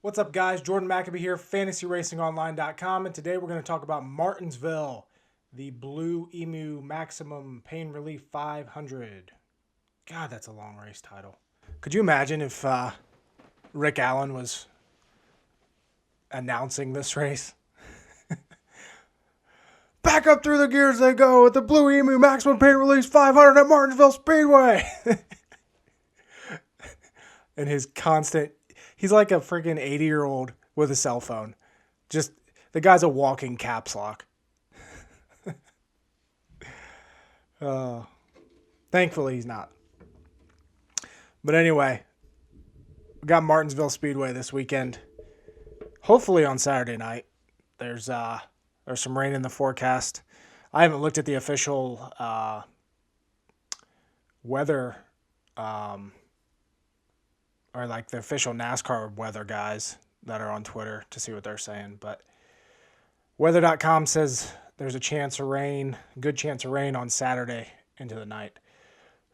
What's up, guys? Jordan McAbee here, fantasyracing.online.com, and today we're going to talk about Martinsville, the Blue-Emu Maximum Pain Relief 500. God, that's a long race title. Could you imagine if Rick Allen was announcing this race? Back up through the gears they go with the Blue-Emu Maximum Pain Relief 500 at Martinsville Speedway. And his constant... He's like a freaking 80-year-old with a cell phone. Just, the guy's a walking caps lock. Thankfully, he's not. But anyway, we got Martinsville Speedway this weekend. Hopefully on Saturday night. There's some rain in the forecast. I haven't looked at the official weather or like the official NASCAR weather guys that are on Twitter to see what they're saying. But weather.com says there's a chance of rain, good chance of rain on Saturday into the night.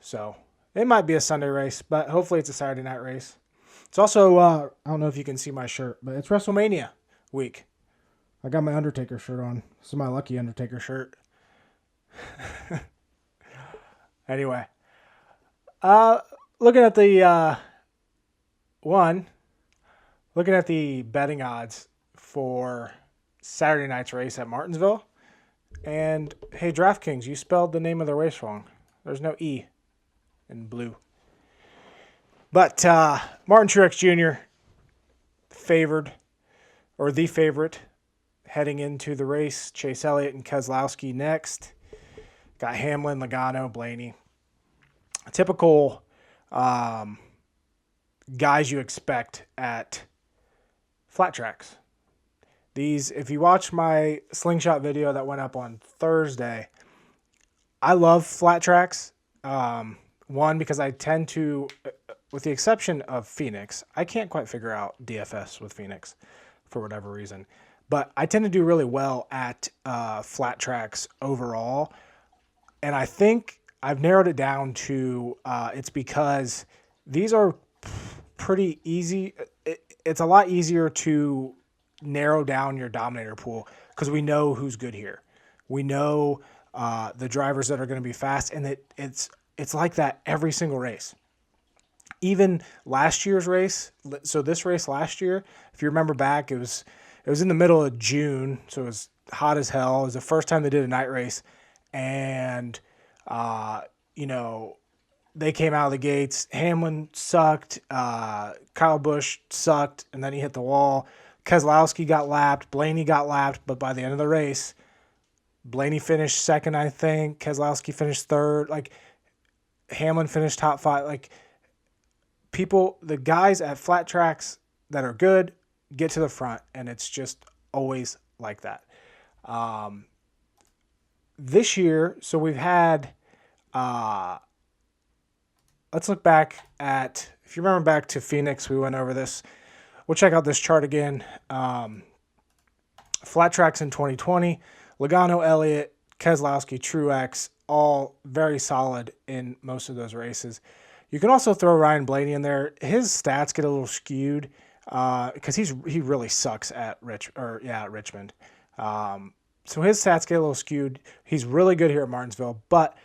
So it might be a Sunday race, but hopefully it's a Saturday night race. It's also, I don't know if you can see my shirt, but it's WrestleMania week. I got my Undertaker shirt on. This is my lucky Undertaker shirt. Anyway, looking at the... looking at the betting odds for Saturday night's race at Martinsville. And, hey, DraftKings, you spelled the name of the race wrong. There's no E in blue. But Martin Truex Jr., favored, or the favorite, heading into the race. Chase Elliott and Keselowski next. Got Hamlin, Logano, Blaney. A typical... guys you expect at flat tracks. These, if you watch my slingshot video that went up on Thursday, I love flat tracks. One, because I tend to, with the exception of Phoenix, I can't quite figure out DFS with Phoenix for whatever reason, but I tend to do really well at flat tracks overall. And I think I've narrowed it down to, it's because these are pretty easy. It's a lot easier to narrow down your Dominator pool because we know who's good here. We know the drivers that are going to be fast, and it's like that every single race. Even last year's race, so this race last year, if you remember back, it was in the middle of June, so it was hot as hell. It was the first time they did a night race, and they came out of the gates. Hamlin sucked. Kyle Busch sucked, and then he hit the wall. Keselowski got lapped. Blaney got lapped, but by the end of the race, Blaney finished second, I think. Keselowski finished third. Like, Hamlin finished top five. Like, the guys at flat tracks that are good get to the front, and it's just always like that. This year, so we've had... let's look back at, if you remember back to Phoenix, we went over this. We'll check out this chart again. Flat tracks in 2020, Logano, Elliott, Keselowski, Truex, all very solid in most of those races. You can also throw Ryan Blaney in there. His stats get a little skewed because he really sucks at Richmond. So his stats get a little skewed. He's really good here at Martinsville, but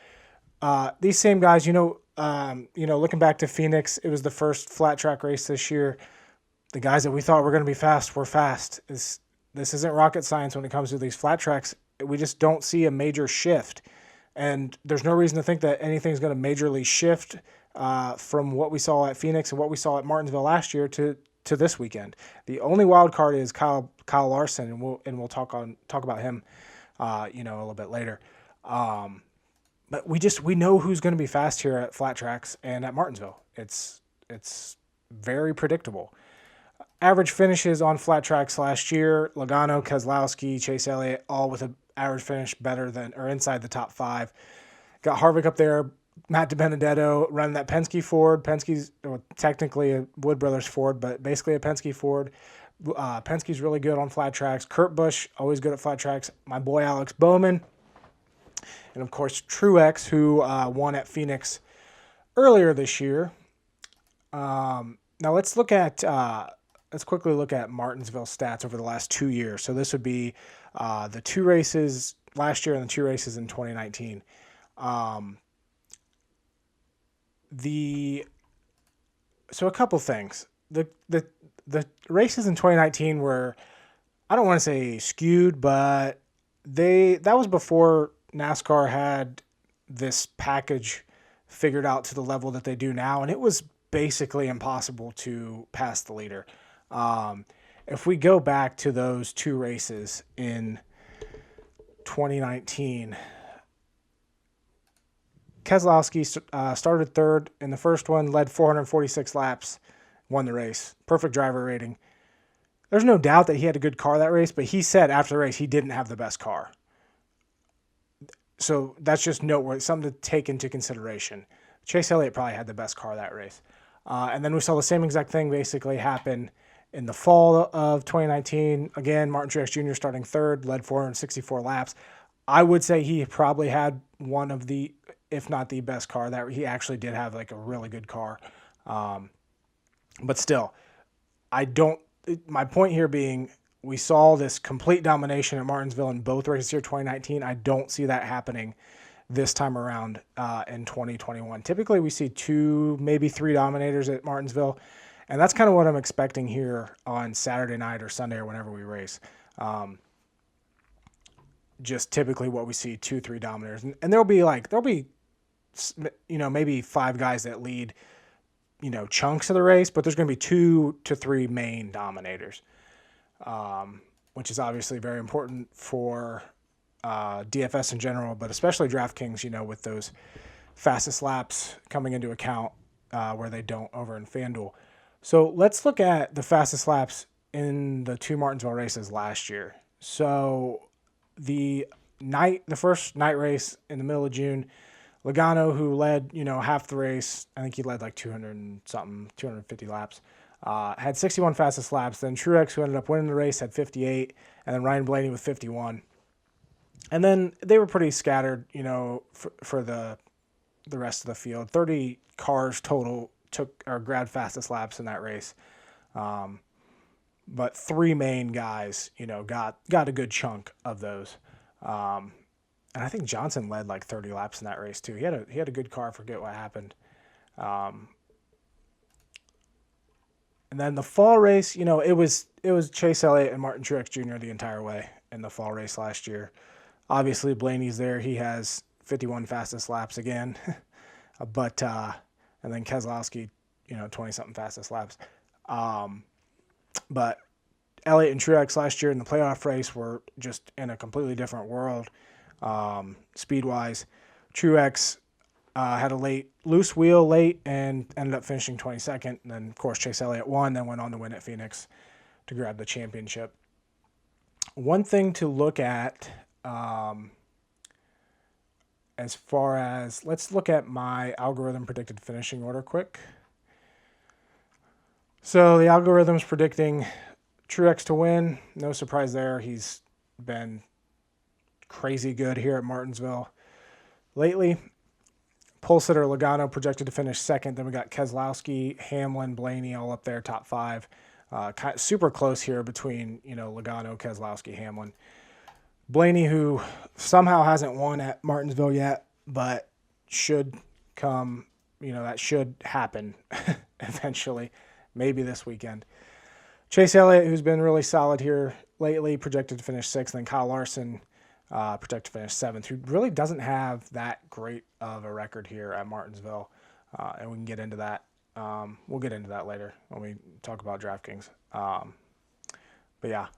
these same guys, looking back to Phoenix, it was the first flat track race this year. The guys that we thought were going to be fast were fast. This isn't rocket science when it comes to these flat tracks. We just don't see a major shift. And there's no reason to think that anything's going to majorly shift from what we saw at Phoenix and what we saw at Martinsville last year to this weekend. The only wild card is Kyle Larson, and we'll talk about him a little bit later. But we know who's going to be fast here at flat tracks and at Martinsville. It's very predictable. Average finishes on flat tracks last year: Logano, Keselowski, Chase Elliott, all with an average finish better than or inside the top five. Got Harvick up there, Matt DiBenedetto running that Penske Ford. Penske's technically a Wood Brothers Ford, but basically a Penske Ford. Penske's really good on flat tracks. Kurt Busch, always good at flat tracks. My boy Alex Bowman. And, of course, Truex, who won at Phoenix earlier this year. Now let's look at let's quickly look at Martinsville stats over the last 2 years. So this would be the 2 races last year and the 2 races in 2019. So a couple things. The races in 2019 were, I don't want to say skewed, but that was before NASCAR had this package figured out to the level that they do now, and it was basically impossible to pass the leader. If we go back to those 2 races in 2019, Keselowski started third in the first one, led 446 laps, won the race. Perfect driver rating. There's no doubt that he had a good car that race, but he said after the race he didn't have the best car. So that's just noteworthy, something to take into consideration. Chase Elliott probably had the best car that race. And then we saw the same exact thing basically happen in the fall of 2019. Again, Martin Truex Jr. starting third, led 464 laps. I would say he probably had one of the, if not the best car. That he actually did have like a really good car. But still, my point here being, we saw this complete domination at Martinsville in both races here 2019. I don't see that happening this time around in 2021. Typically, we see 2, maybe 3 dominators at Martinsville, and that's kind of what I'm expecting here on Saturday night or Sunday or whenever we race. Just typically what we see, 2, 3 dominators, and there'll be maybe 5 guys that lead chunks of the race, but there's going to be 2 to 3 main dominators, which is obviously very important for DFS in general, but especially DraftKings, with those fastest laps coming into account where they don't over in FanDuel. So let's look at the fastest laps in the 2 Martinsville races last year. So the first night race in the middle of June, Logano, who led, half the race, I think he led like 250 laps, had 61 fastest laps. Then Truex, who ended up winning the race, had 58, and then Ryan Blaney with 51. And then they were pretty scattered, for the rest of the field. 30 cars total grabbed fastest laps in that race. But 3 main guys, got a good chunk of those. And I think Johnson led like 30 laps in that race too. He had a good car. I forget what happened. And then the fall race, it was Chase Elliott and Martin Truex Jr. the entire way in the fall race last year. Obviously, Blaney's there. He has 51 fastest laps again. But and then Keselowski, 20-something fastest laps. But Elliott and Truex last year in the playoff race were just in a completely different world, speed-wise. Truex had a loose wheel late and ended up finishing 22nd. And then, of course, Chase Elliott won, then went on to win at Phoenix to grab the championship. One thing to look at, as far as, let's look at my algorithm predicted finishing order quick. So the algorithm's predicting Truex to win. No surprise there. He's been crazy good here at Martinsville lately. Pole sitter Logano projected to finish second. Then we got Keselowski, Hamlin, Blaney all up there, top 5. Super close here between, Logano, Keselowski, Hamlin. Blaney, who somehow hasn't won at Martinsville yet, but should come, that should happen eventually, maybe this weekend. Chase Elliott, who's been really solid here lately, projected to finish 6th. Then Kyle Larson, projected to finish 7th, who really doesn't have that great of a record here at Martinsville. And we can get into that. We'll get into that later when we talk about DraftKings. But yeah,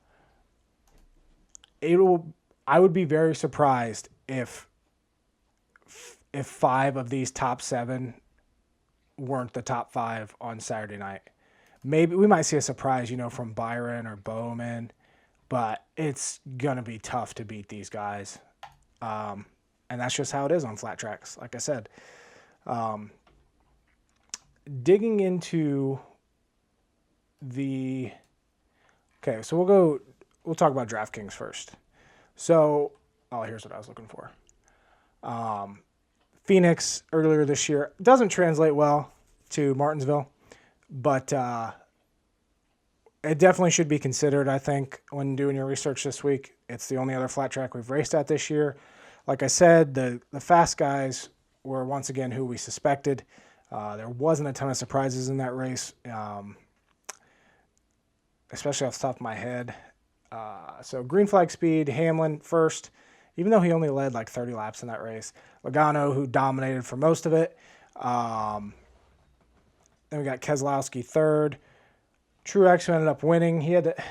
I would be very surprised if 5 of these top 7 weren't the top 5 on Saturday night. Maybe we might see a surprise, from Byron or Bowman, but it's going to be tough to beat these guys. And that's just how it is on flat tracks, like I said. Digging into okay, so we'll talk about DraftKings first. So, here's what I was looking for. Phoenix earlier this year doesn't translate well to Martinsville, but it definitely should be considered, I think, when doing your research this week. It's the only other flat track we've raced at this year. Like I said, the fast guys were once again who we suspected. There wasn't a ton of surprises in that race, especially off the top of my head. So green flag speed, Hamlin first, even though he only led like 30 laps in that race. Logano, who dominated for most of it. Then we got Keselowski third. Truex, who ended up winning.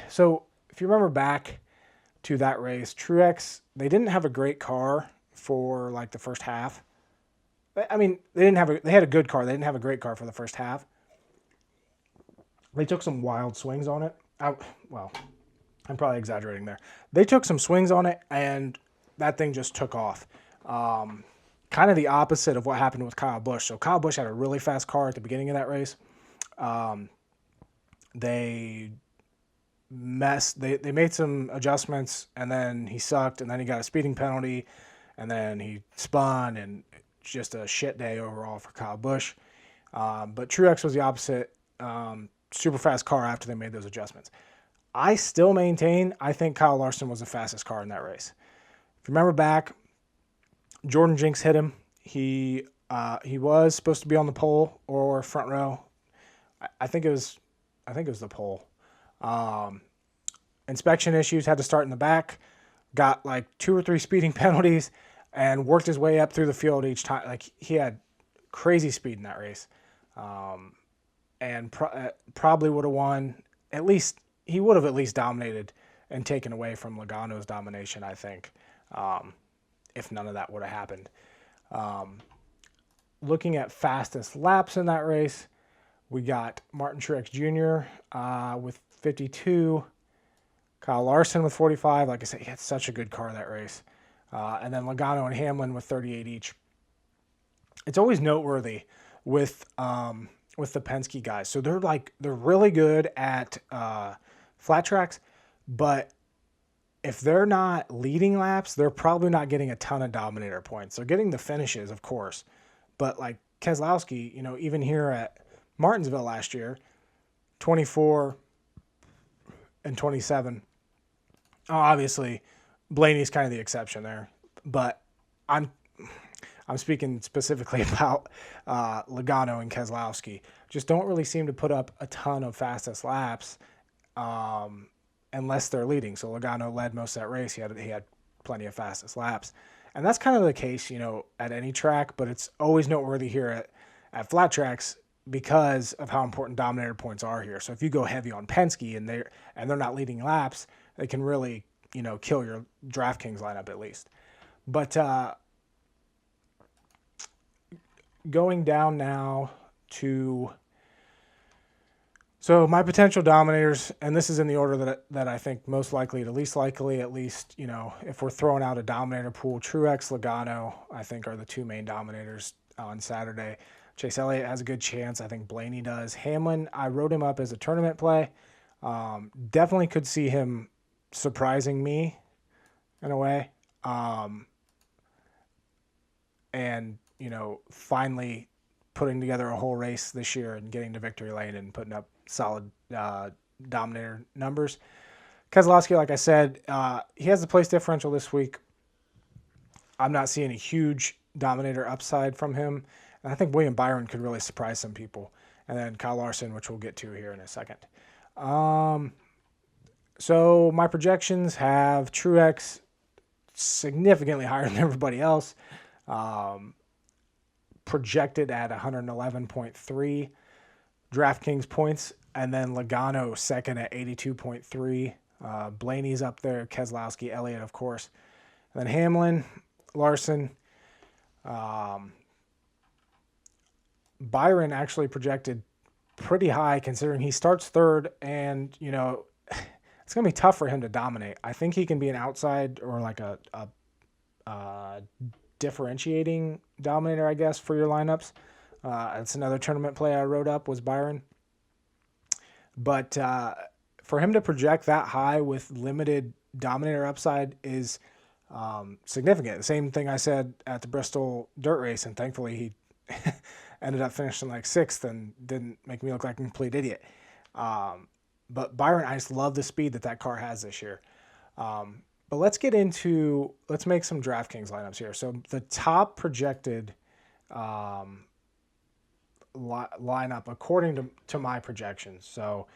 So if you remember back to that race, Truex, they didn't have a great car for like the first half. I mean, they had a good car. They didn't have a great car for the first half. They took some wild swings on it. Well, I'm probably exaggerating there. They took some swings on it, and that thing just took off. Kind of the opposite of what happened with Kyle Busch. So Kyle Busch had a really fast car at the beginning of that race. They made some adjustments, and then he sucked, and then he got a speeding penalty, and then he spun, and just a shit day overall for Kyle Busch. But Truex was the opposite. Super fast car after they made those adjustments. I still maintain I think Kyle Larson was the fastest car in that race. If you remember back, Jordan Jinx hit him. He was supposed to be on the pole or front row. I think it was the pole. Inspection issues, had to start in the back. Got like 2 or 3 speeding penalties and worked his way up through the field each time. Like he had crazy speed in that race. And probably would have won. At least he would have at least dominated and taken away from Logano's domination, I think, if none of that would have happened. Looking at fastest laps in that race, we got Martin Truex Jr. With 52, Kyle Larson with 45. Like I said, he had such a good car that race. And then Logano and Hamlin with 38 each. It's always noteworthy with the Penske guys. So they're really good at flat tracks, but if they're not leading laps, they're probably not getting a ton of Dominator points. They're getting the finishes, of course, but like Keselowski, even here at Martinsville last year, 24 and 27. Obviously, Blaney's kind of the exception there, but I'm speaking specifically about Logano and Keselowski. Just don't really seem to put up a ton of fastest laps unless they're leading. So Logano led most of that race. He had plenty of fastest laps. And that's kind of the case, at any track, but it's always noteworthy here at flat tracks because of how important Dominator points are here. So if you go heavy on Penske and they're not leading laps, they can really, kill your DraftKings lineup at least. But going down now to my potential Dominators, and this is in the order that I think most likely to least likely, at least, if we're throwing out a Dominator pool, Truex, Logano, I think are the 2 main Dominators on Saturday. Chase Elliott has a good chance. I think Blaney does. Hamlin, I wrote him up as a tournament play. Definitely could see him surprising me in a way. And, finally putting together a whole race this year and getting to victory lane and putting up solid Dominator numbers. Keselowski, like I said, he has the place differential this week. I'm not seeing a huge Dominator upside from him. And I think William Byron could really surprise some people. And then Kyle Larson, which we'll get to here in a second. So my projections have Truex significantly higher than everybody else. Projected at 111.3 DraftKings points. And then Logano second at 82.3. Blaney's up there. Keselowski, Elliott, of course. And then Hamlin, Larson. Byron actually projected pretty high considering he starts third and, it's going to be tough for him to dominate. I think he can be an outside or like a differentiating Dominator, I guess, for your lineups. That's another tournament play I wrote up was Byron. But for him to project that high with limited Dominator upside is significant. The same thing I said at the Bristol dirt race, and thankfully he ended up finishing like 6th and didn't make me look like a complete idiot. But Byron, I just love the speed that car has this year. But let's make some DraftKings lineups here. So the top projected lineup according to my projections. So,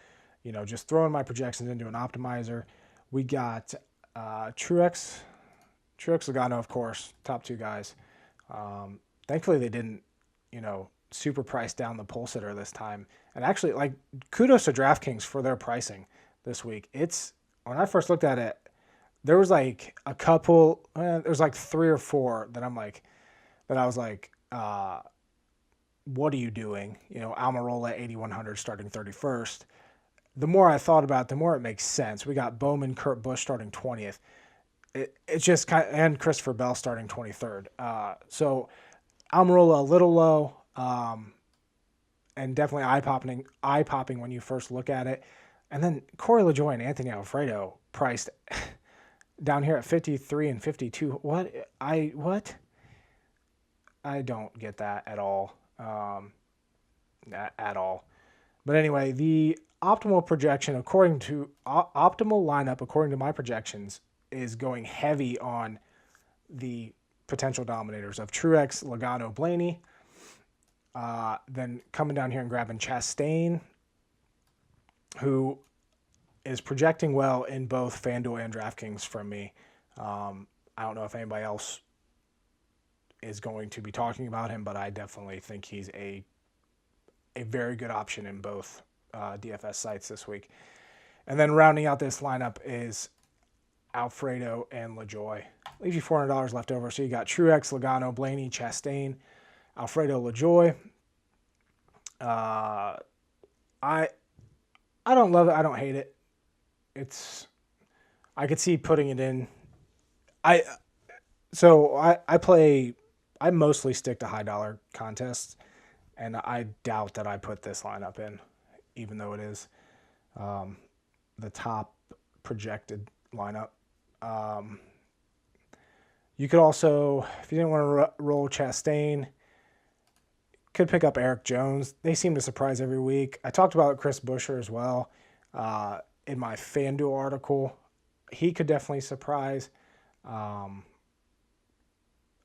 just throwing my projections into an optimizer. We got Truex, Logano, of course, top two guys. Thankfully, they didn't, super price down the pole sitter this time. And actually, kudos to DraftKings for their pricing this week. When I first looked at it, there was like a couple, there's like 3 or 4 that I was like, what are you doing? Almirola 8,100 starting 31st. The more I thought about it, the more it makes sense. We got Bowman, Kurt Busch starting 20th. It's just and Christopher Bell starting 23rd. So Almirola a little low, and definitely eye popping when you first look at it. And then Corey LaJoie and Anthony Alfredo priced down here at 53 and 52. What? I don't get that at all. At all. But anyway, the optimal projection optimal lineup according to my projections is going heavy on the potential dominators of Truex, Logano, Blaney. Then coming down here and grabbing Chastain, who is projecting well in both FanDuel and DraftKings from me. I don't know if anybody else is going to be talking about him, but I definitely think he's a very good option in both DFS sites this week. And then rounding out this lineup is Alfredo and LaJoie. Leaves you $400 left over. So you got Truex, Logano, Blaney, Chastain, Alfredo, LaJoie. I don't love it. I don't hate it. I could see putting it in. I mostly stick to high dollar contests, and I doubt that I put this lineup in, even though it is the top projected lineup. You could also, if you didn't want to roll Chastain, could pick up Eric Jones. They seem to surprise every week. I talked about Chris Buescher as well in my FanDuel article. He could definitely surprise,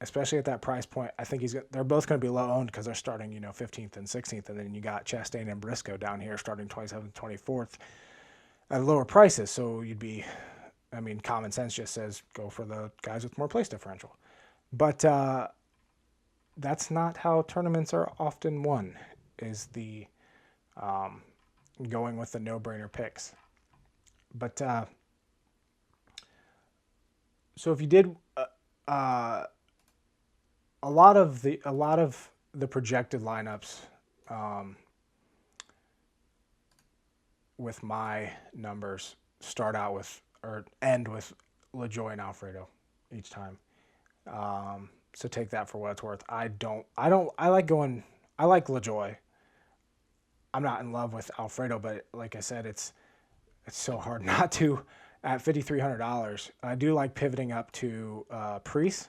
especially at that price point. I think they're both going to be low owned because they're starting 15th and 16th, and then you got Chastain and Briscoe down here starting 27th, 24th at lower prices. So common sense just says go for the guys with more place differential. But that's not how tournaments are often won, is the going with the no-brainer picks. But so if you did a lot of the projected lineups with my numbers start out with or end with LaJoie and Alfredo each time. So take that for what it's worth. I like LaJoie. I'm not in love with Alfredo, but like I said, it's so hard not to at $5,300. I do like pivoting up to Priest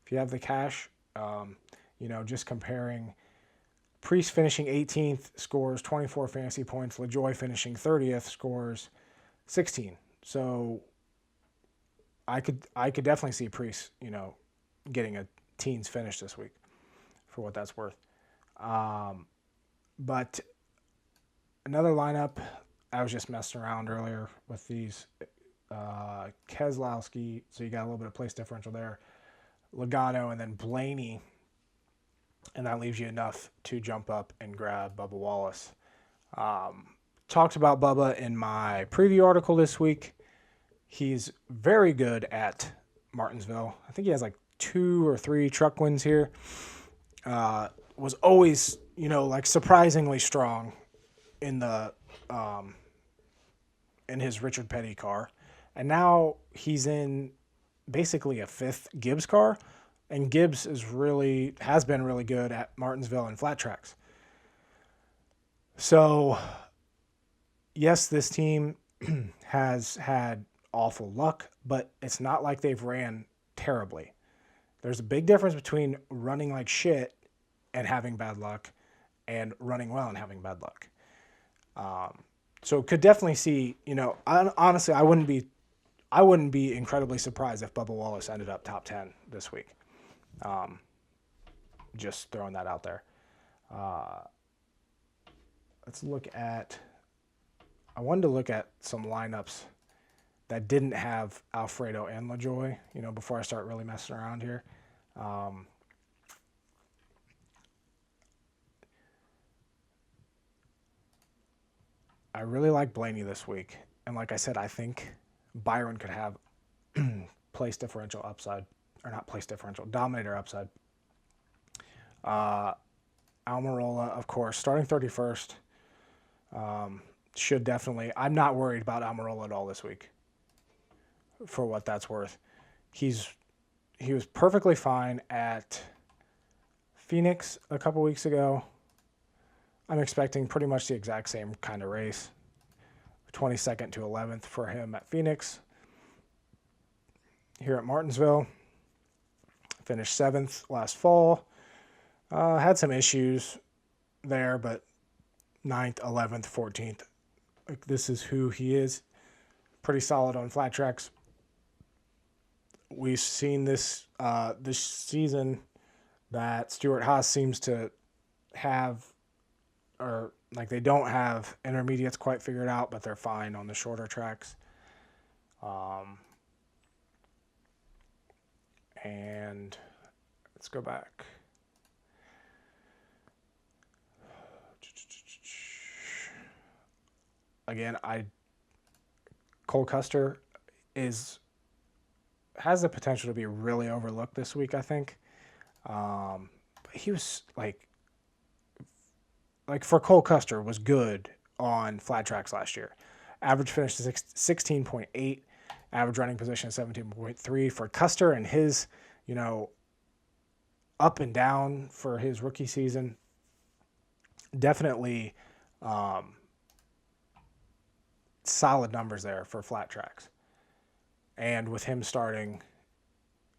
if you have the cash. Just comparing Priest finishing 18th, scores 24 fantasy points. LaJoie finishing 30th, scores 16. So I could definitely see Priest, getting a teens finish this week for what that's worth. But another lineup, I was just messing around earlier with these. Keselowski, so you got a little bit of place differential there. Logano, and then Blaney. And that leaves you enough to jump up and grab Bubba Wallace. Talked about Bubba in my preview article this week. He's very good at Martinsville. I think he has 2 or 3 truck wins here. Was always, surprisingly strong in the in his Richard Petty car. And now he's in basically a 5th Gibbs car. And Gibbs has been really good at Martinsville and flat tracks. So, yes, this team has had awful luck, but it's not like they've ran terribly. There's a big difference between running like shit and having bad luck and running well and having bad luck. So could definitely see, honestly, I wouldn't be incredibly surprised if Bubba Wallace ended up top 10 this week. Just throwing that out there. Let's look at, I wanted to look at some lineups that didn't have Alfredo and LaJoy, before I start really messing around here. I really like Blaney this week. And like I said, I think Byron could have place differential upside, or not place differential, Dominator upside. Almirola, of course, starting 31st. Should definitely, I'm not worried about Almirola at all this week, for what that's worth. He was perfectly fine at Phoenix a couple weeks ago. I'm expecting pretty much the exact same kind of race. 22nd to 11th for him at Phoenix. Here at Martinsville, finished 7th last fall. Had some issues there, but 9th, 11th, 14th. This is who he is. Pretty solid on flat tracks. We've seen this season that Stewart-Haas seems to have, or like they don't have intermediates quite figured out, but they're fine on the shorter tracks. And let's go back. Again, Cole Custer has the potential to be really overlooked this week, I think. But he was like for Cole Custer was good on flat tracks last year. Average finish is 16.8, average running position 17.3 for Custer, and his, up and down for his rookie season. Definitely solid numbers there for flat tracks. And with him starting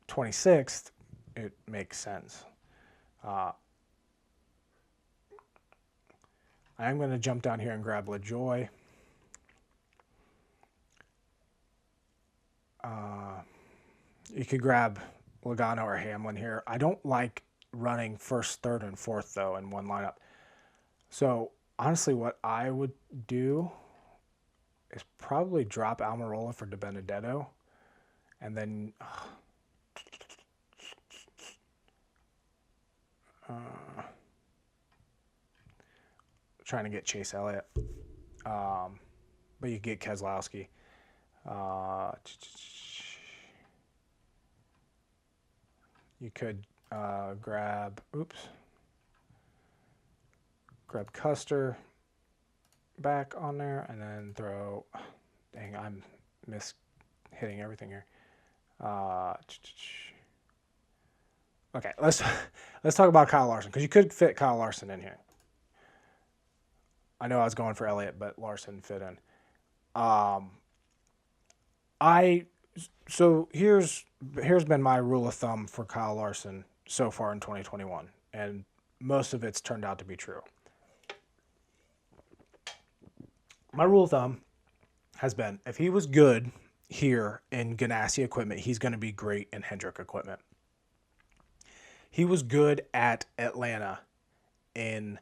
26th, it makes sense. I'm going to jump down here and grab LaJoy. You could grab Logano or Hamlin here. I don't like running first, third, and fourth, though, in one lineup. So, honestly, what I would do is probably drop Almirola for DiBenedetto. And then trying to get Chase Elliott. But you get Keselowski. You could grab Custer back on there, and then throw. Dang, I'm hitting everything here. Okay, let's talk about Kyle Larson, because you could fit Kyle Larson in here. I know I was going for Elliott, but Larson fit in. So here's been my rule of thumb for Kyle Larson so far in 2021, and most of it's turned out to be true. My rule of thumb has been, if he was good here in Ganassi equipment, he's going to be great in Hendrick equipment. He was good at Atlanta in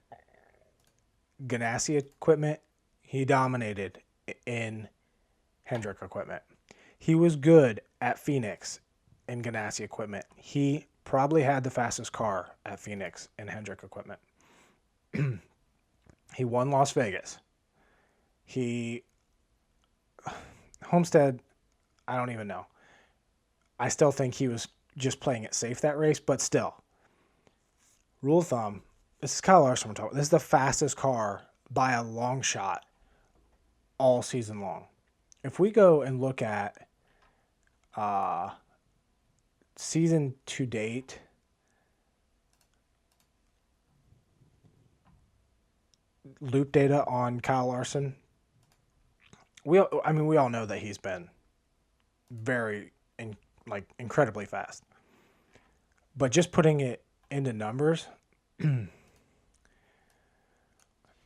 Ganassi equipment. He dominated in Hendrick equipment. He was good at Phoenix in Ganassi equipment. He probably had the fastest car at Phoenix in Hendrick equipment. He won Las Vegas. Homestead, I don't even know. I still think he was just playing it safe that race, but still. Rule of thumb, this is Kyle Larson we're talking about. This is the fastest car by a long shot all season long. If we go and look at season to date, loop data on Kyle Larson, we all know that he's been very incredibly fast. But just putting it into numbers,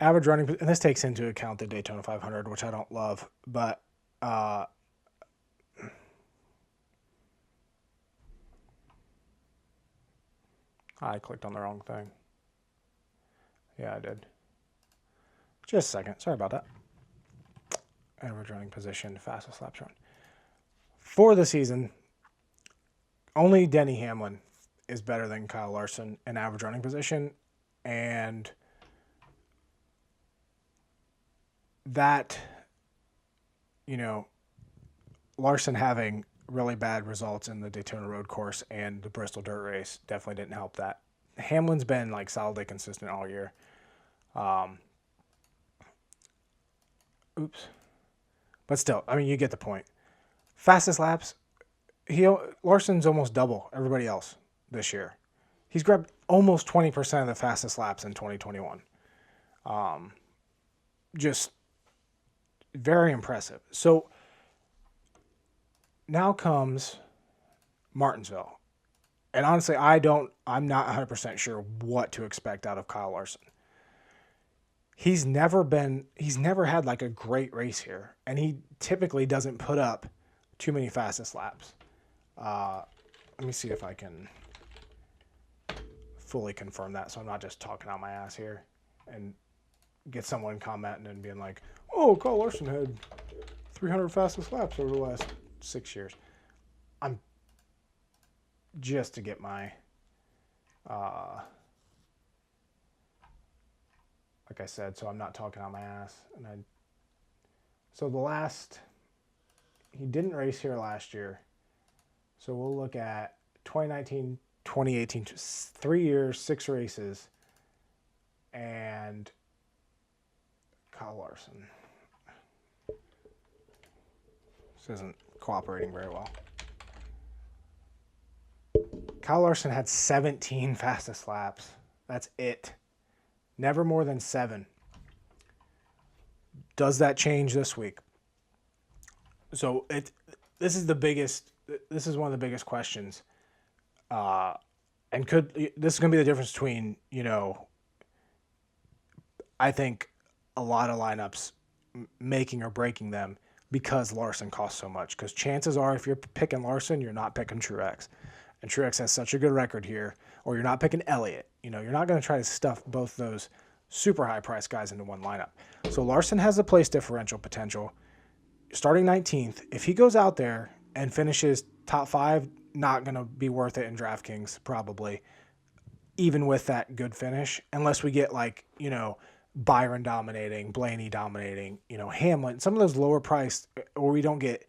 average running, and this takes into account the Daytona 500, which I don't love, but I clicked on the wrong thing. Yeah, I did. Just a second. Sorry about that. Average running position, fastest laps run. For the season, only Denny Hamlin is better than Kyle Larson in average running position, and that, Larson having really bad results in the Daytona Road Course and the Bristol Dirt Race definitely didn't help that. Hamlin's been like solidly consistent all year. But still, I mean, you get the point. Fastest laps, Larson's almost double everybody else this year. He's grabbed almost 20% of the fastest laps in 2021. Just very impressive. So now comes Martinsville. And honestly, I'm not 100% sure what to expect out of Kyle Larson. He's never had like a great race here, and he typically doesn't put up too many fastest laps. Let me see if I can fully confirm that, so I'm not just talking out my ass here and get someone commenting and being like, "Oh, Kyle Larson had 300 fastest laps over the last 6 years." I'm just to get my like I said, so I'm not talking out my ass. So he didn't race here last year. So we'll look at 2019, 2018, 3 years, 6 races, and Kyle Larson. This isn't cooperating very well. Kyle Larson had 17 fastest laps. That's it. Never more than 7. Does that change this week? So this is one of the biggest questions. And this is going to be the difference between, I think a lot of lineups making or breaking them because Larson costs so much. Because chances are, if you're picking Larson, you're not picking Truex. And Truex has such a good record here. Or you're not picking Elliott. You're not going to try to stuff both those super high-priced guys into one lineup. So Larson has the place differential potential. Starting 19th, if he goes out there and finishes top 5, not going to be worth it in DraftKings, probably, even with that good finish, unless we get Byron dominating, Blaney dominating, Hamlin, some of those lower priced, or we don't get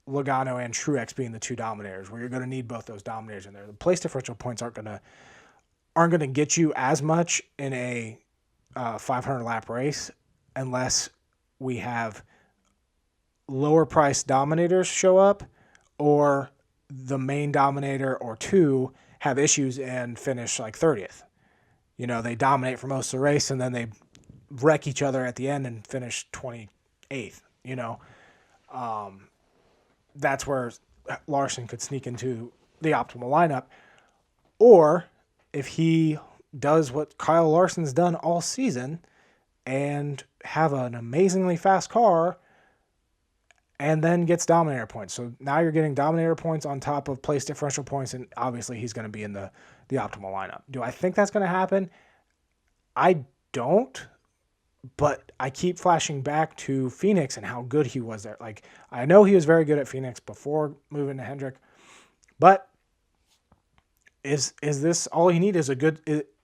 Logano and Truex being the 2 dominators, where you're going to need both those dominators in there. The place differential points aren't going to get you as much in a 500 lap race unless we have lower priced dominators show up, or the main dominator or 2 have issues and finish like 30th. They dominate for most of the race and then they wreck each other at the end and finish 28th. That's where Larson could sneak into the optimal lineup. Or if he does what Kyle Larson's done all season and have an amazingly fast car and then gets dominator points. So now you're getting dominator points on top of place differential points, and obviously he's going to be in the optimal lineup. Do I think that's going to happen? I don't, but I keep flashing back to Phoenix and how good he was there. Like, I know he was very good at Phoenix before moving to Hendrick, but is this all he needed?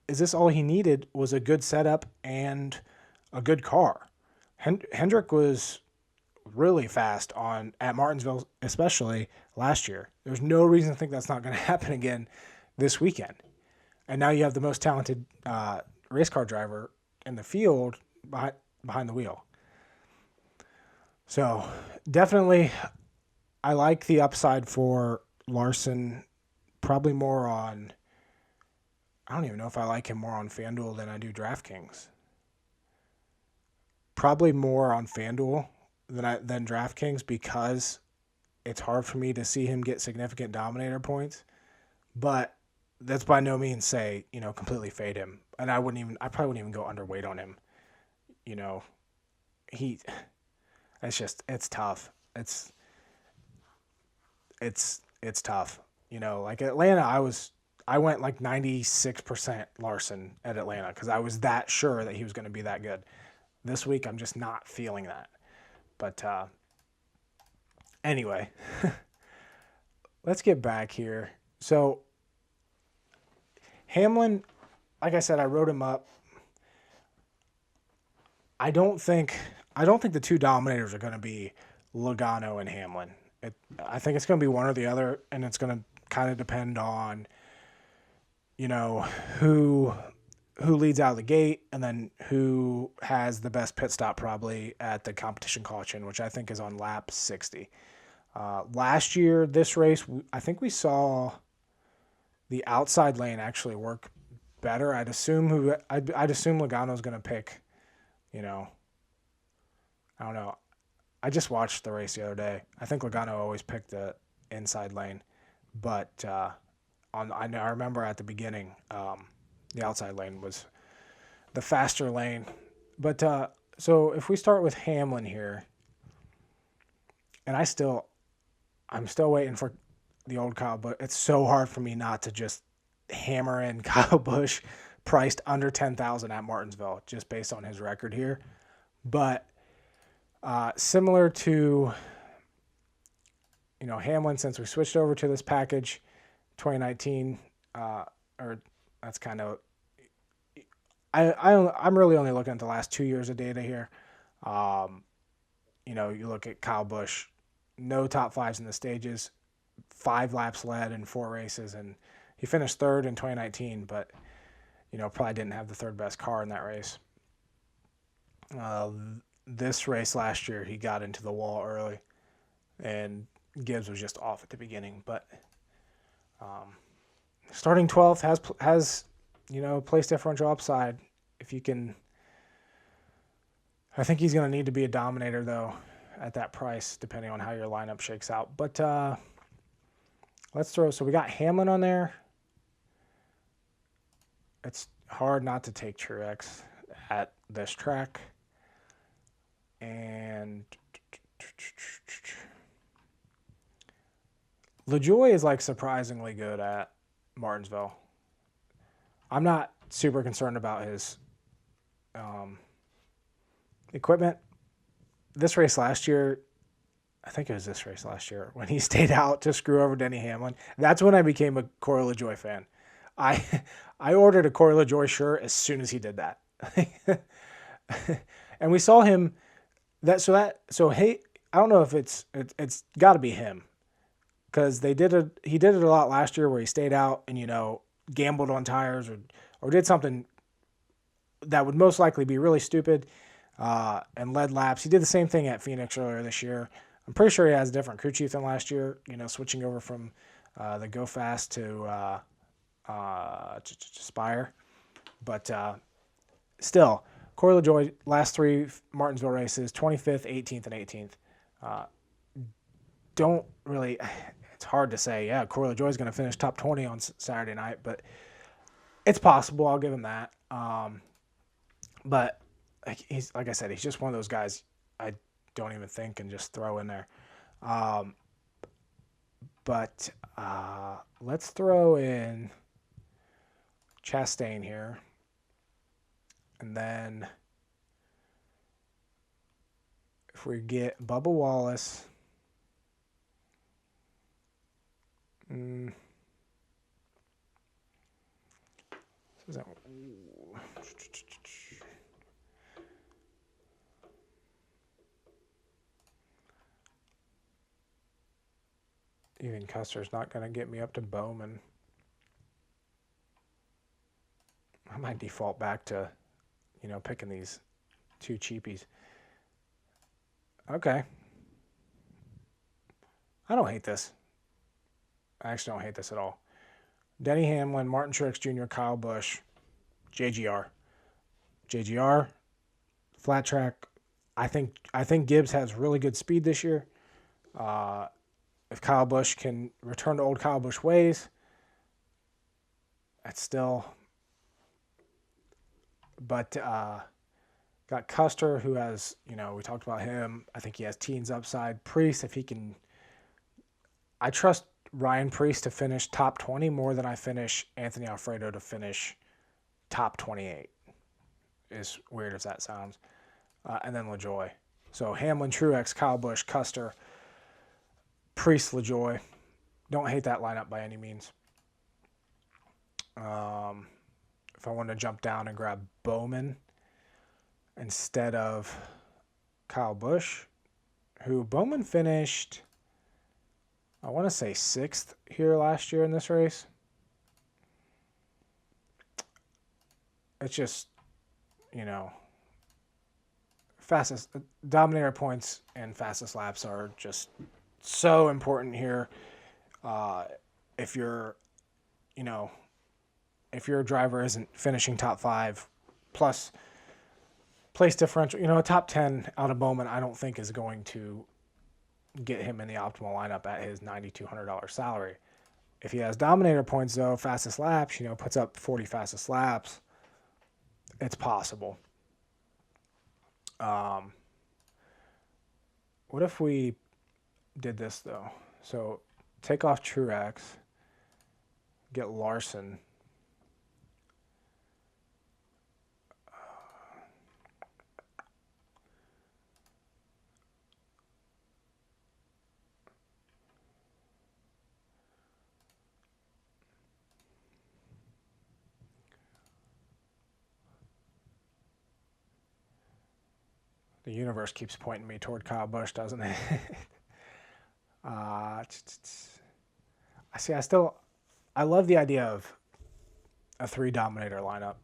Is this all he needed was a good setup and a good car? Hendrick was really fast at Martinsville, especially last year. There's no reason to think that's not going to happen again this weekend. And now you have the most talented race car driver in the field behind the wheel. So definitely, I like the upside for Larson. Probably more on, I don't even know if I like him more on FanDuel than I do DraftKings. Probably more on FanDuel than DraftKings, because it's hard for me to see him get significant dominator points. But that's by no means say, completely fade him. and I probably wouldn't even go underweight on him. You know, he, it's tough. It's tough. You know, like Atlanta, I went like 96% Larson at Atlanta because I was that sure that he was going to be that good. This week, I'm just not feeling that. But anyway, let's get back here. So Hamlin, like I said, I wrote him up. I don't think the two dominators are going to be Logano and Hamlin. I think it's going to be one or the other, and it's going to kind of depend on, you know, who leads out of the gate, and then who has the best pit stop probably at the competition caution, which I think is on lap 60. Last year, this race, I think we saw the outside lane actually work better. I'd assume Logano's going to pick, you know, I don't know. I just watched the race the other day. I think Logano always picked the inside lane, but I remember at the beginning, the outside lane was the faster lane. But so if we start with Hamlin here, and I'm still waiting for the old Kyle, but it's so hard for me not to just hammer in Kyle Busch priced under 10,000 at Martinsville just based on his record here. But similar to, you know, Hamlin, since we switched over to this package 2019, or that's kind of, I'm really only looking at the last 2 years of data here. You know, you look at Kyle Busch, no top fives in the stages, 5 laps led in 4 races, and he finished third in 2019, but, you know, probably didn't have the third best car in that race. This race last year, he got into the wall early, and Gibbs was just off at the beginning. But starting 12th has you know, place differential upside. If you can, I think he's going to need to be a dominator though at that price, depending on how your lineup shakes out. But let's throw. So we got Hamlin on there. It's hard not to take Truex at this track. And LaJoie is like surprisingly good at Martinsville. I'm not super concerned about his equipment. This race last year, I think it was this race last year, when he stayed out to screw over Denny Hamlin, that's when I became a Corey LaJoie fan. I ordered a Corey LaJoie shirt as soon as he did that. And we saw him hey, I don't know if it's got to be him, because he did it a lot last year where he stayed out and, you know, gambled on tires or did something that would most likely be really stupid and led laps. He did the same thing at Phoenix earlier this year. I'm pretty sure he has a different crew chief than last year, you know, switching over from the Go Fast to Spire. But still, Corey LaJoie, last 3 Martinsville races, 25th, 18th, and 18th. Don't really, it's hard to say, yeah, Corey LaJoie is going to finish top 20 on Saturday night, but it's possible. I'll give him that. But he's, like I said, he's just one of those guys I don't even think and just throw in there. But let's throw in Chastain here. And then if we get Bubba Wallace, even Custer's not going to get me up to Bowman. I might default back to, you know, picking these 2 cheapies. Okay. I don't hate this. I actually don't hate this at all. Denny Hamlin, Martin Truex Jr., Kyle Busch, JGR. JGR, flat track. I think Gibbs has really good speed this year. If Kyle Busch can return to old Kyle Busch ways, that's still, But got Custer, who has, we talked about him. I think he has teens upside. Priest, if he can. I trust Ryan Priest to finish top 20 more than I finish Anthony Alfredo to finish top 28. As weird as that sounds. And then LaJoy. So Hamlin, Truex, Kyle Busch, Custer, Priest, LaJoy. Don't hate that lineup by any means. If I wanted to jump down and grab Bowman instead of Kyle Busch, who Bowman finished, I want to say 6th here last year in this race. It's just, fastest Dominator points and fastest laps are just so important here. If your driver isn't finishing top 5 plus place differential, a top 10 out of Bowman, I don't think is going to get him in the optimal lineup at his $9,200 salary. If he has Dominator points though, fastest laps, puts up 40 fastest laps, it's possible. What if we did this though? So take off Truex, get Larson. The universe keeps pointing me toward Kyle Busch, doesn't it? I love the idea of a 3 Dominator lineup.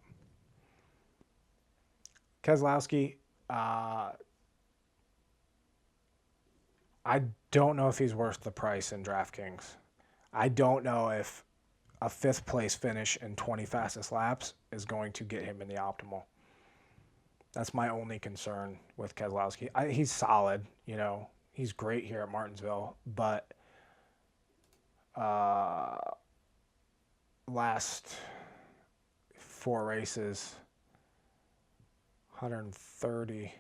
Keselowski, I don't know if he's worth the price in DraftKings. I don't know if a 5th place finish in 20 fastest laps is going to get him in the optimal. That's my only concern with Keselowski. He's solid, he's great here at Martinsville, but last 4 races, 130.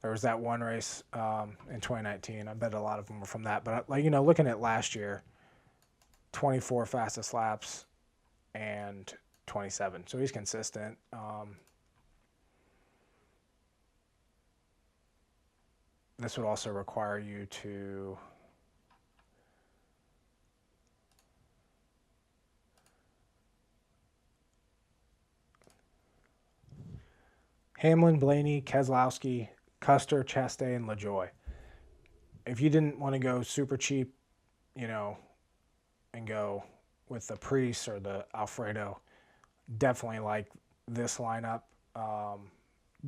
There was that one race in 2019. I bet a lot of them were from that. But looking at last year, 24 fastest laps and 27. So he's consistent. This would also require you to Hamlin, Blaney, Keselowski, Custer, Chastain, LaJoy. If you didn't want to go super cheap, and go with the Priest or the Alfredo, definitely like this lineup.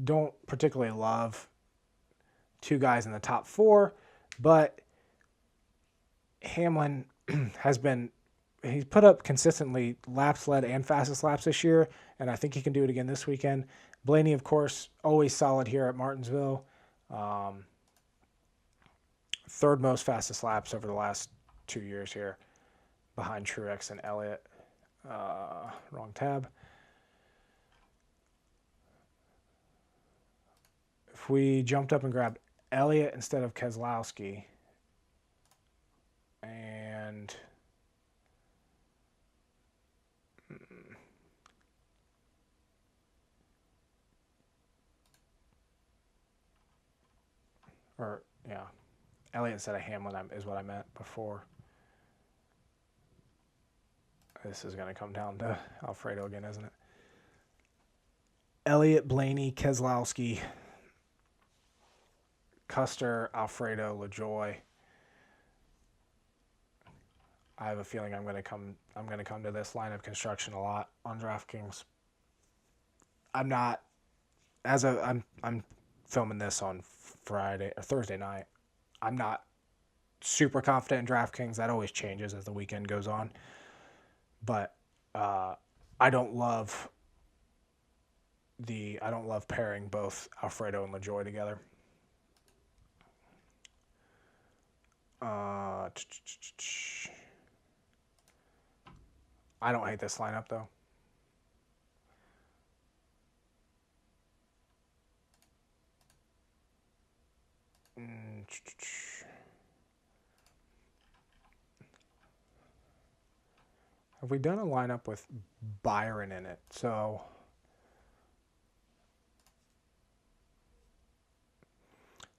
Don't particularly love 2 guys in the top 4, but Hamlin he's put up consistently laps led and fastest laps this year, and I think he can do it again this weekend. Blaney, of course, always solid here at Martinsville. 3rd most fastest laps over the last 2 years here, behind Truex and Elliott. Wrong tab. If we jumped up and grabbed Elliott instead of Keselowski, and Elliott instead of Hamlin is what I meant before. This is going to come down to Alfredo again, isn't it? Elliott, Blaney, Keselowski, Custer, Alfredo, LaJoy. I have a feeling I'm going to come to this line of construction a lot on DraftKings. I'm filming this on Friday or Thursday night. I'm not super confident in DraftKings. That always changes as the weekend goes on. But I don't love pairing both Alfredo and LaJoy together. I don't hate this lineup though. Have we done a lineup with Byron in it? So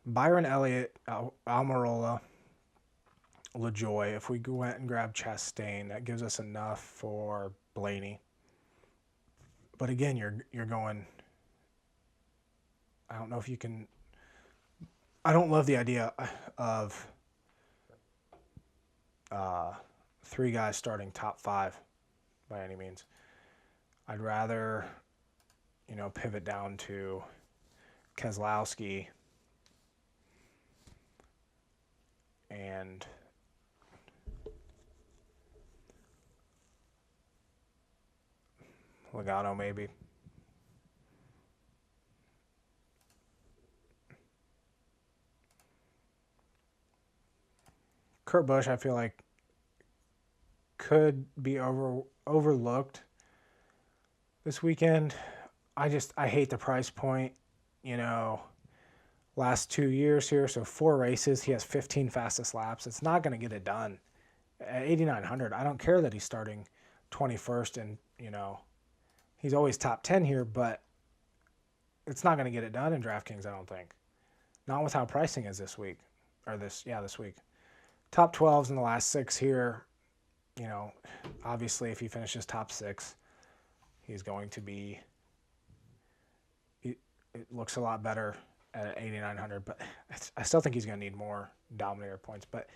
Byron, Elliott, Almirola, LaJoy. If we went and grabbed Chastain, that gives us enough for Blaney. But again, you're going. I don't know if you can. I don't love the idea of 3 guys starting top 5 by any means. I'd rather, pivot down to Keselowski and Logano maybe. Kurt Busch, I feel like, could be overlooked this weekend. I hate the price point. Last 2 years here, so 4 races, he has 15 fastest laps. It's not going to get it done. At 8,900, I don't care that he's starting 21st and, he's always top 10 here, but it's not going to get it done in DraftKings, I don't think. Not with how pricing is this week. This week. Top 12s in the last 6 here. Obviously, if he finishes top 6, he's going to be. It looks a lot better at 8,900, but I still think he's going to need more Dominator points. But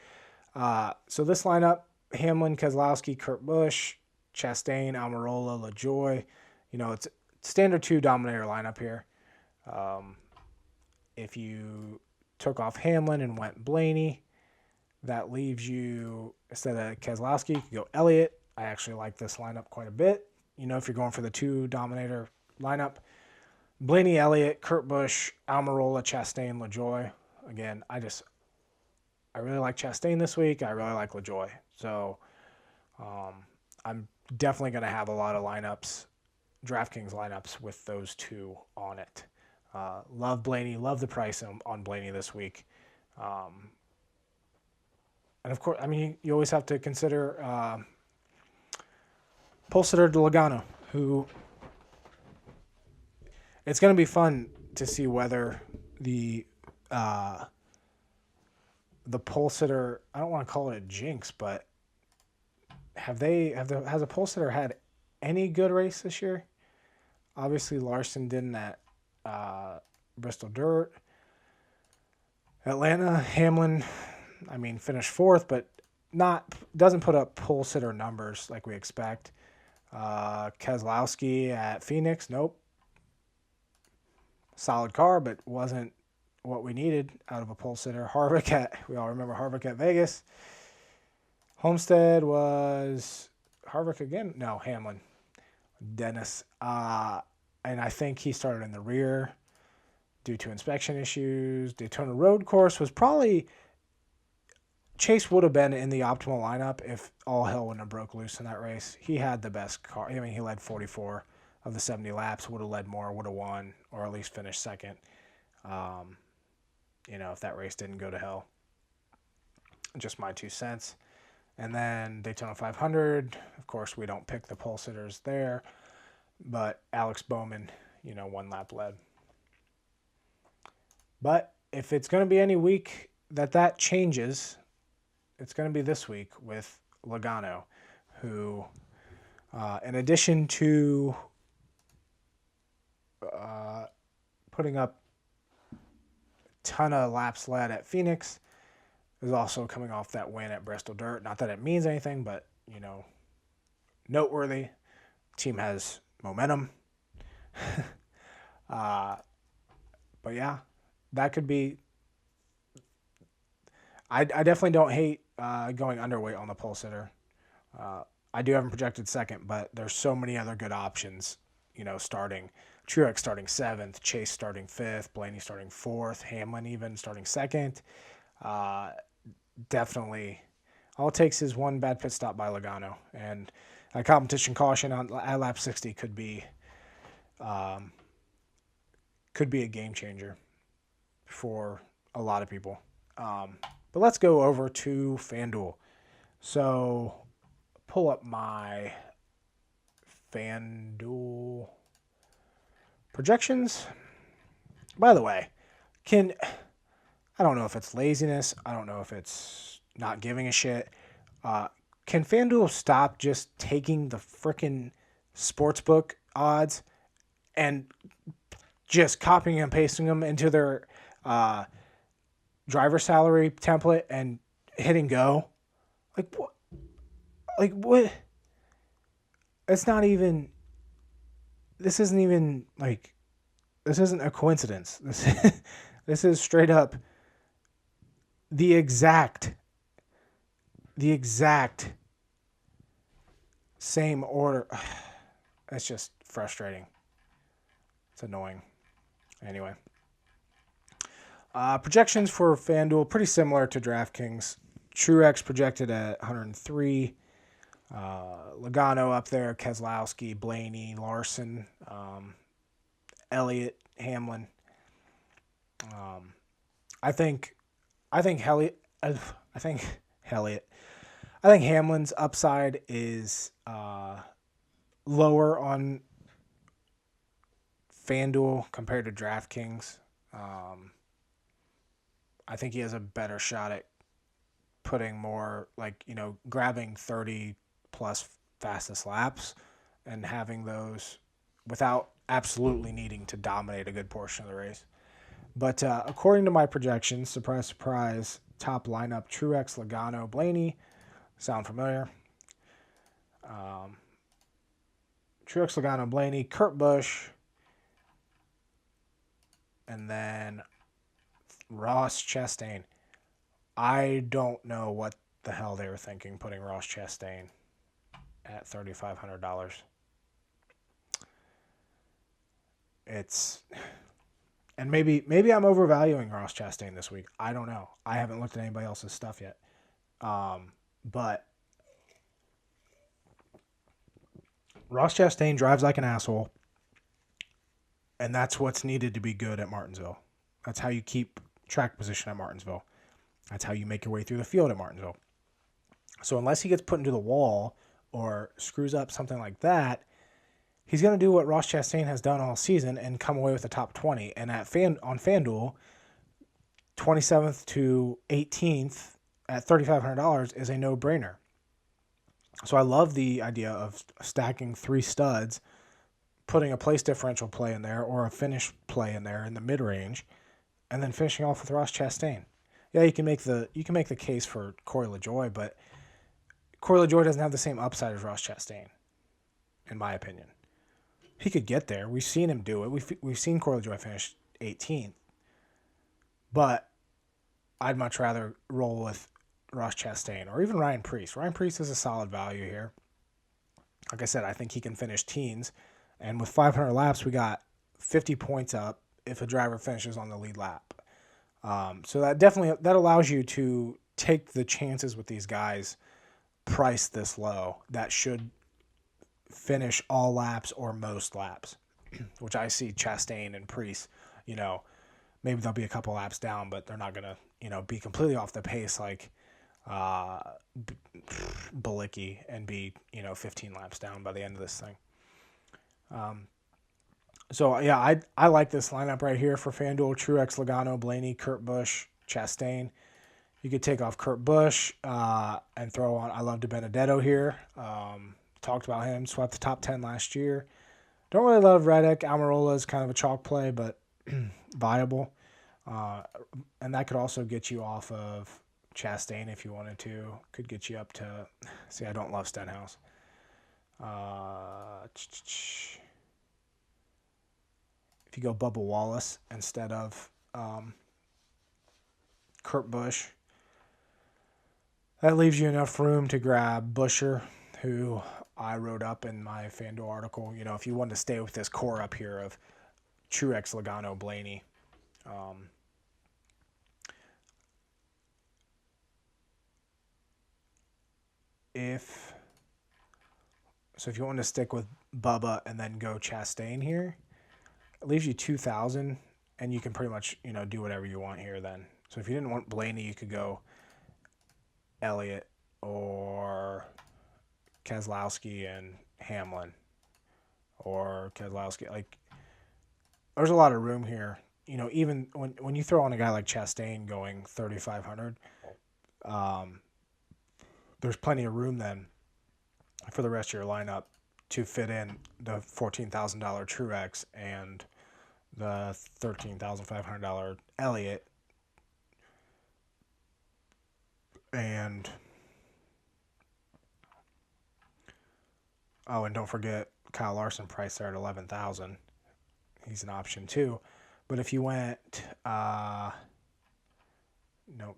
so this lineup: Hamlin, Keselowski, Kurt Busch, Chastain, Almirola, LaJoy. It's standard 2 Dominator lineup here. If you took off Hamlin and went Blaney, that leaves you, instead of Keselowski, you could go Elliott. I actually like this lineup quite a bit. If you're going for the 2 Dominator lineup, Blaney, Elliott, Kurt Busch, Almirola, Chastain, LaJoy. Again, I really like Chastain this week. I really like LaJoy. So I'm definitely going to have a lot of lineups, DraftKings lineups with those 2 on it. Love Blaney. Love the price on Blaney this week. And of course, you always have to consider Pulsitter de Logano, who it's going to be fun to see whether the Pulsitter, I don't want to call it a jinx, but has a Pulsitter had any good race this year? Obviously, Larson didn't at Bristol Dirt. Atlanta, Hamlin, finished 4th, but doesn't put up Pulsitter numbers like we expect. Keselowski at Phoenix, nope. Solid car, but wasn't what we needed out of a Pulsitter. We all remember Harvick at Vegas. Homestead was Harvick again? No, Hamlin. Dennis. And I think he started in the rear due to inspection issues. Daytona Road Course was probably... Chase would have been in the optimal lineup if all hell wouldn't have broke loose in that race. He had the best car. He led 44 of the 70 laps. Would have led more, would have won, or at least finished second. If that race didn't go to hell. Just my 2 cents. And then Daytona 500. Of course, we don't pick the Pulsitters there. But Alex Bowman, 1 lap led. But if it's going to be any week that changes, it's going to be this week with Logano, who, in addition to putting up a ton of laps led at Phoenix, is also coming off that win at Bristol Dirt. Not that it means anything, but, noteworthy. Team has momentum. But yeah, that could be... I definitely don't hate going underweight on the Pulsitter. I do have him projected second, but there's so many other good options, starting. Truex starting 7th, Chase starting 5th, Blaney starting 4th, Hamlin even starting 2nd. Definitely, all it takes is one bad pit stop by Logano, and a competition caution at lap 60 could be a game changer for a lot of people. But let's go over to FanDuel. So pull up my FanDuel projections. By the way, I don't know if it's laziness. I don't know if it's not giving a shit. Can FanDuel stop just taking the frickin' sportsbook odds and just copying and pasting them into their driver salary template and hitting go? Like what? Like what? It's not even. This isn't even like. This isn't a coincidence. This is straight up the exact same order. It's just frustrating. It's annoying. Anyway. Projections for FanDuel, pretty similar to DraftKings. Truex projected at 103. Logano up there. Keselowski, Blaney, Larson, Elliott, Hamlin. I think Hamlin's upside is lower on FanDuel compared to DraftKings. I think he has a better shot at putting more, grabbing 30 plus fastest laps and having those without absolutely needing to dominate a good portion of the race. But according to my projections, surprise, surprise, top lineup, Truex, Logano, Blaney. Sound familiar? Truex, Logano, Blaney, Kurt Busch, and then Ross Chastain. I don't know what the hell they were thinking putting Ross Chastain at $3,500. And maybe I'm overvaluing Ross Chastain this week. I don't know. I haven't looked at anybody else's stuff yet. But Ross Chastain drives like an asshole, and that's what's needed to be good at Martinsville. That's how you keep track position at Martinsville. That's how you make your way through the field at Martinsville. So unless he gets put into the wall or screws up something like that, he's going to do what Ross Chastain has done all season and come away with a top 20. And on FanDuel, 27th to 18th at $3,500 is a no-brainer. So I love the idea of stacking three studs, putting a place differential play in there or a finish play in there in the mid-range, and then finishing off with Ross Chastain. Yeah, you can make the case for Corey LaJoie, but Corey LaJoie doesn't have the same upside as Ross Chastain, in my opinion. He could get there. We've seen him do it. We've seen Corey LaJoie finish 18th, but I'd much rather roll with Ross Chastain or even Ryan Preece. Ryan Preece is a solid value here. Like I said, I think he can finish teens, and with 500 laps, we got 50 points up if a driver finishes on the lead lap. So that allows you to take the chances with these guys priced this low that should finish all laps or most laps, which I see Chastain and Preece, maybe they'll be a couple laps down, but they're not going to, be completely off the pace like Bilicki and be, 15 laps down by the end of this thing. So, yeah, I like this lineup right here for FanDuel. Truex, Logano, Blaney, Kurt Busch, Chastain. You could take off Kurt Busch and throw on, I love DiBenedetto here. Talked about him, swept the top 10 last year. Don't really love Reddick. Almirola is kind of a chalk play, but viable. And that could also get you off of Chastain if you wanted to. Could get you up to, see, I don't love Stenhouse. If you go Bubba Wallace instead of Kurt Busch, that leaves you enough room to grab Buescher, who I wrote up in my FanDuel article. If you wanted to stay with this core up here of Truex, Logano, Blaney. If you want to stick with Bubba and then go Chastain here, it leaves you 2,000, and you can pretty much do whatever you want here then. So if you didn't want Blaney, you could go Elliott or Keselowski and Hamlin, or Keselowski. Like, there's a lot of room here. Even when you throw on a guy like Chastain going 3,500, there's plenty of room then for the rest of your lineup to fit in the $14,000 Truex and the $13,500 Elliott, and don't forget Kyle Larson priced there at $11,000. He's an option too. But if you went, nope,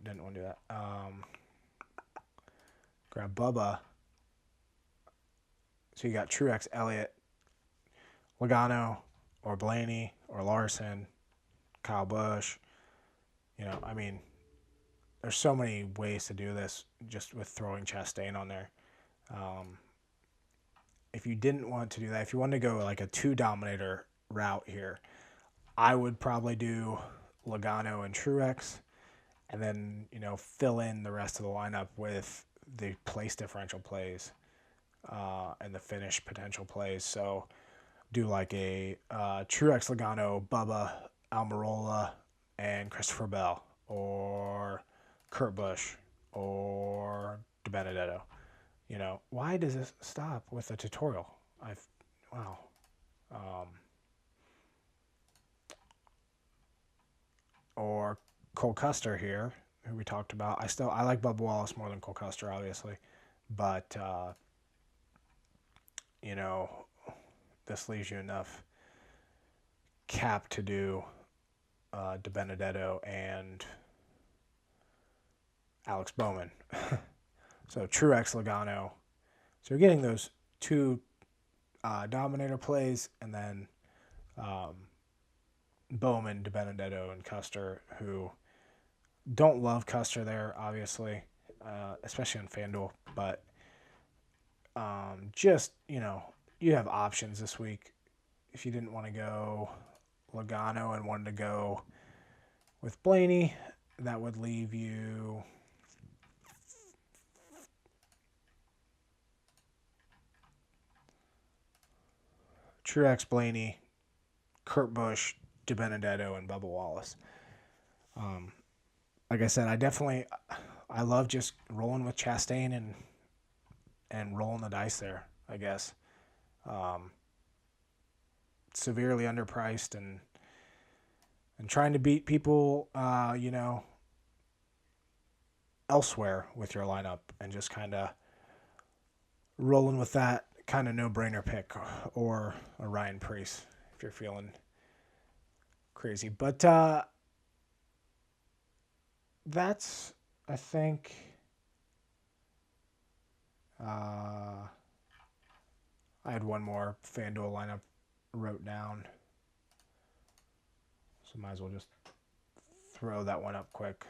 didn't want to do that. Grab Bubba. So you got Truex, Elliott, Logano, or Blaney, or Larson, Kyle Busch. There's so many ways to do this just with throwing Chastain on there. If you didn't want to do that, if you wanted to go like a 2 Dominator route here, I would probably do Logano and Truex, and then, fill in the rest of the lineup with the place differential plays and the finish potential plays. So do like a Truex, Logano, Bubba, Almirola, and Christopher Bell, or Kurt Busch, or DiBenedetto. Why does this stop with the tutorial? Wow. Or Cole Custer here, who we talked about. I like Bubba Wallace more than Cole Custer, obviously, but this leaves you enough cap to do DiBenedetto and Alex Bowman. So Truex, Logano. So you're getting those 2 Dominator plays, and then Bowman, DiBenedetto, and Custer, who don't love Custer there, obviously, especially on FanDuel. But you have options this week. If you didn't want to go Logano and wanted to go with Blaney, that would leave you Truex, Blaney, Kurt Busch, DiBenedetto, and Bubba Wallace. Like I said, I love just rolling with Chastain and rolling the dice there, I guess. Severely underpriced and trying to beat people, elsewhere with your lineup, and just kind of rolling with that kind of no-brainer pick, or a Ryan Preece if you're feeling crazy. But that's, I think, I had one more FanDuel lineup wrote down, so might as well just throw that one up quick.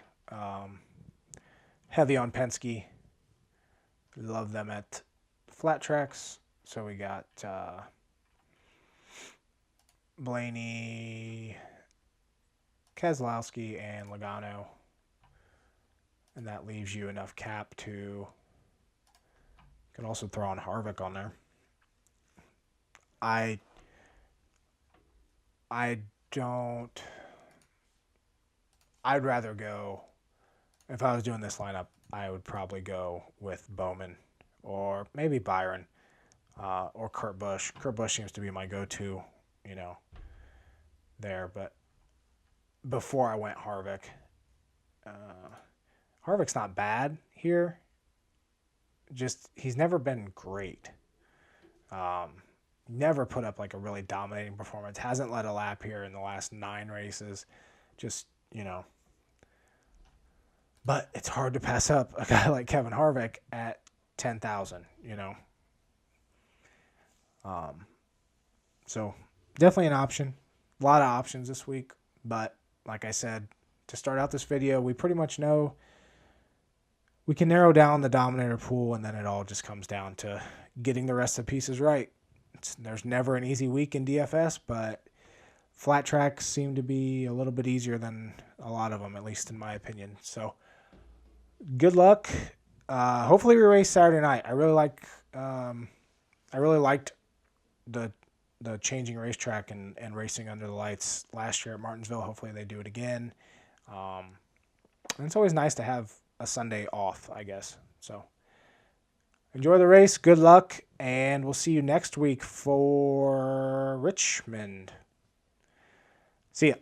Heavy on Penske. Love them at flat tracks. So we got Blaney, Keselowski, and Logano. And that leaves you enough cap to... You can also throw on Harvick on there. I don't... I'd rather go... If I was doing this lineup, I would probably go with Bowman, or maybe Byron, or Kurt Busch. Kurt Busch seems to be my go-to, there. But before I went Harvick, Harvick's not bad here. Just, he's never been great. Never put up like a really dominating performance. Hasn't led a lap here in the last 9 races. Just, But it's hard to pass up a guy like Kevin Harvick at 10,000, So definitely an option. A lot of options this week. But like I said, to start out this video, we pretty much know we can narrow down the Dominator pool, and then it all just comes down to getting the rest of the pieces right. There's never an easy week in DFS, but Flat tracks seem to be a little bit easier than a lot of them, at least in my opinion. So good luck. Hopefully we race Saturday night. I really liked the changing racetrack and racing under the lights last year at Martinsville. Hopefully they do it again. And it's always nice to have a Sunday off, I guess. So enjoy the race. Good luck. And we'll see you next week for Richmond. See ya.